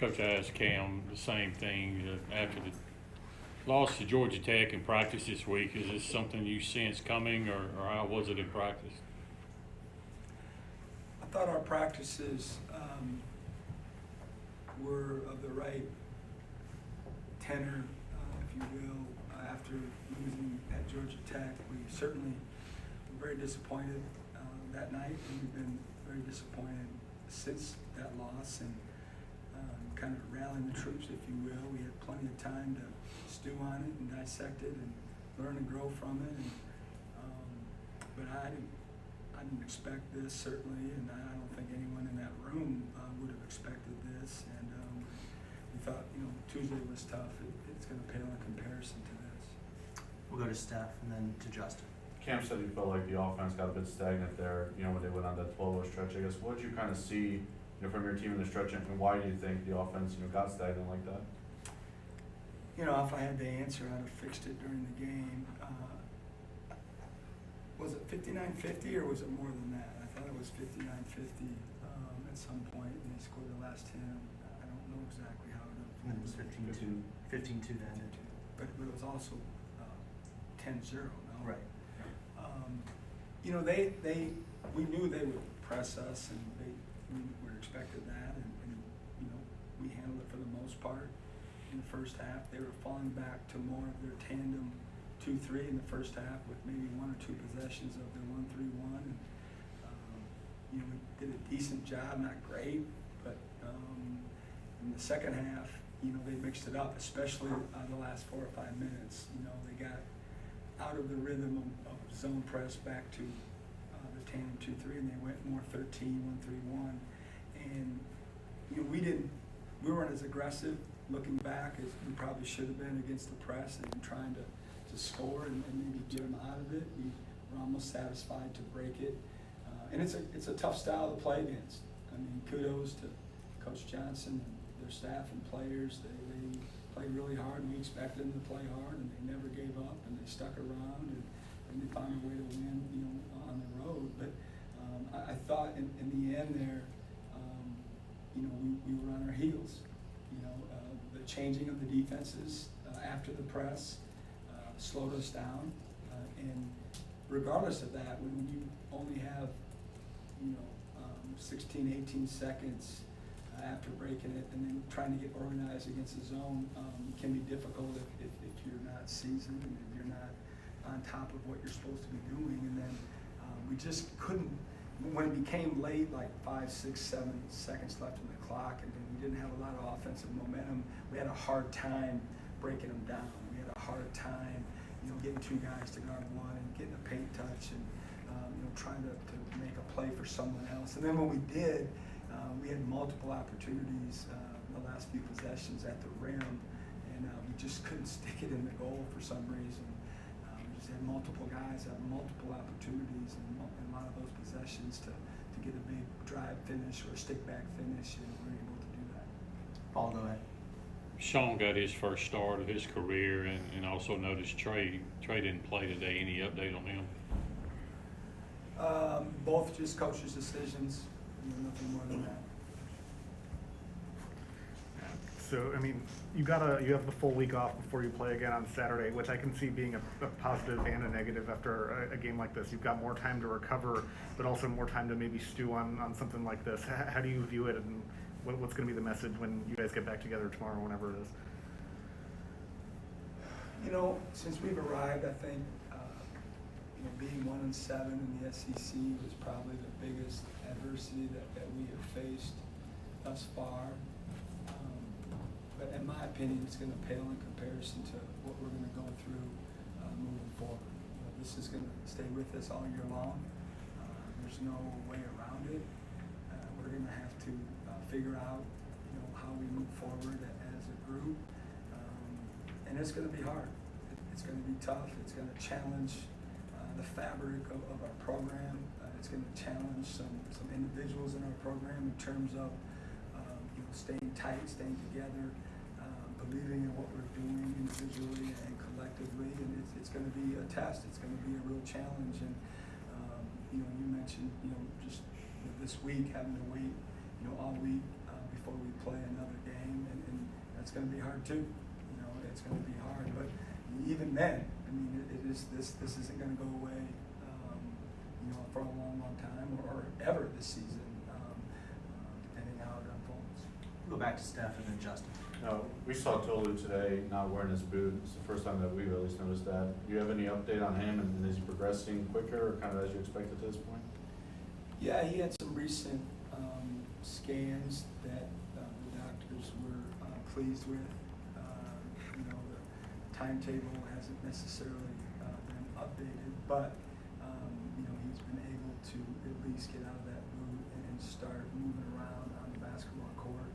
Coach, I asked Cam the same thing after the loss to Georgia Tech in practice this week. Is this something you sense coming, or how was it in practice? I thought our practices were of the right tenor, if you will. After losing at Georgia Tech, we certainly were very disappointed that night, and we've been very disappointed since that loss, and kind of rallying the troops, if you will. We had plenty of time to stew on it and dissect it and learn and grow from it. And, but I didn't expect this, certainly, and I don't think anyone in that room would have expected this. And we thought, Tuesday was tough. It's going to pale in comparison to this. We'll go to Steph and then to Justin. Cam said he felt like the offense got a bit stagnant there, when they went on that 12-0 stretch. I guess, what did you kind of see, from your team in the stretch, and why do you think the offense, got stagnant like that? If I had the answer, I'd have fixed it during the game. Was it 59-50 or was it more than that? I thought it was 59-50 at some point, and they scored the last 10. I don't know exactly how it And then it was 15-2 then. But it was also 10-0, no? Right. We knew they would press us, and we were expected that, and we handled it for the most part. In the first half, they were falling back to more of their tandem 2-3 in the first half, with maybe one or two possessions of their 1-3-1. And we did a decent job, not great, but in the second half, they mixed it up, especially the last 4 or 5 minutes. They got out of the rhythm of zone press back to the tandem 2-3, and they went more 13, 1-3-1. And we weren't as aggressive looking back as we probably should have been against the press, and trying to score and maybe get them out of it. We were almost satisfied to break it. And it's a tough style to play against. I mean, kudos to Coach Johnson and their staff and players. They played really hard, and we expected them to play hard, and they never gave up, and they stuck around, and they found a way to win, on the road. But I thought in the end there, we were on our heels. The changing of the defenses after the press slowed us down, and regardless of that, when you only have 16, 18 seconds after breaking it, and then trying to get organized against the zone, can be difficult if you're not seasoned and if you're not on top of what you're supposed to be doing. And then we just couldn't, when it became late, like 5, 6, 7 seconds left in the clock, and then we didn't have a lot of offensive momentum, we had a hard time breaking them down. We had a hard time, getting two guys to guard one and getting a paint touch, and trying to make a play for someone else. And then when we did, we had multiple opportunities in the last few possessions at the rim, and we just couldn't stick it in the goal for some reason. We just had multiple guys have multiple opportunities in a lot of those possessions to get a big drive finish or a stick back finish, and we were able to do that. Paul, go ahead. Sean got his first start of his career, and also noticed Trey didn't play today. Any update on him? Both just coaches' decisions, nothing more than that. So, you have the full week off before you play again on Saturday, which I can see being a positive and a negative after a game like this. You've got more time to recover, but also more time to maybe stew on something like this. How do you view it, and what's going to be the message when you guys get back together tomorrow, whenever it is? Since we've arrived, I think being 1-7 in the SEC was probably the biggest adversity that we have faced thus far. But in my opinion, it's going to pale in comparison to what we're going to go through moving forward. This is going to stay with us all year long. There's no way around it. We're going to have to figure out, how we move forward as a group, and it's going to be hard. It's going to be tough. It's going to challenge the fabric of our program. It's going to challenge some individuals in our program in terms of staying tight, staying together, believing in what we're doing individually and collectively, and it's going to be a test. It's going to be a real challenge. And you mentioned just this week having to wait all week before we play another game, it's gonna be hard too. You know, it's gonna be hard, but even then, I mean, it is, this isn't gonna go away, you know, for a long, long time, or ever this season, depending how it unfolds. Go back to Steph and then Justin. Now, we saw Tolu today not wearing his boot. It's the first time that we've at least noticed that. Do you have any update on him, and is he progressing quicker or kind of as you expected to this point? Yeah, he had some recent scans that the doctors were pleased with. You know, the timetable hasn't necessarily been updated, but you know, he's been able to at least get out of that boot and start moving around on the basketball court.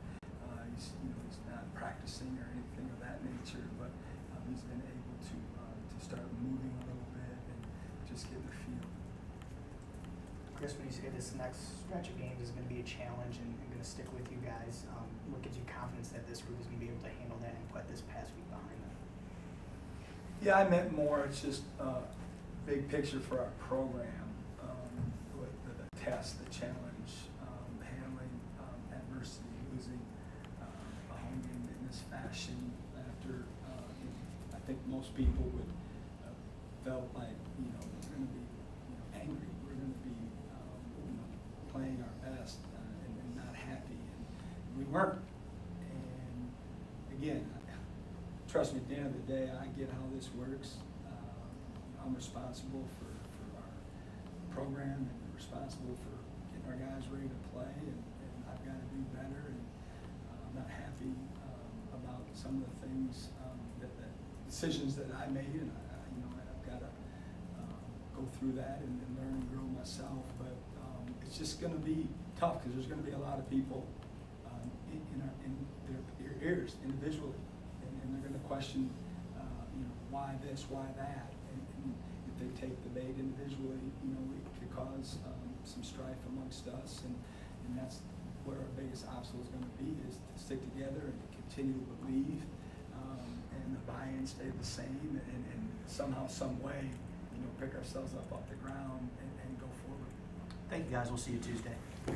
He's, you know, he's not practicing or anything of that nature, but he's been able to start moving a little bit and just get the feel. Chris, when you say this next stretch of games is going to be a challenge and going to stick with you guys, what gives you confidence that this group is going to be able to handle that and put this past week behind them? Yeah, I meant more, it's just big picture for our program, with the test, the challenge, handling adversity, losing a home game in this fashion after, I think most people would felt like, you know, we're going to be, you know, angry, we're going to be, you know, playing our best and not happy, and we weren't. And again, trust me, at the end of the day, I get how this works. I'm responsible for our program and responsible for getting our guys ready to play, and I've got to do better, and I'm not happy about some of the things, that decisions that I made, and you know, I've got to go through that and learn and grow myself, but it's just going to be tough because there's going to be a lot of people in their ears individually, and they're going to question, you know, why this, why that, and if they take the bait individually, you know, it could cause some strife amongst us, and that's what our biggest obstacle is going to be, is to stick together and to continue to believe, and the buy-in stay the same, and somehow, some way, you know, pick ourselves up off the ground and go forward. Thank you, guys. We'll see you Tuesday.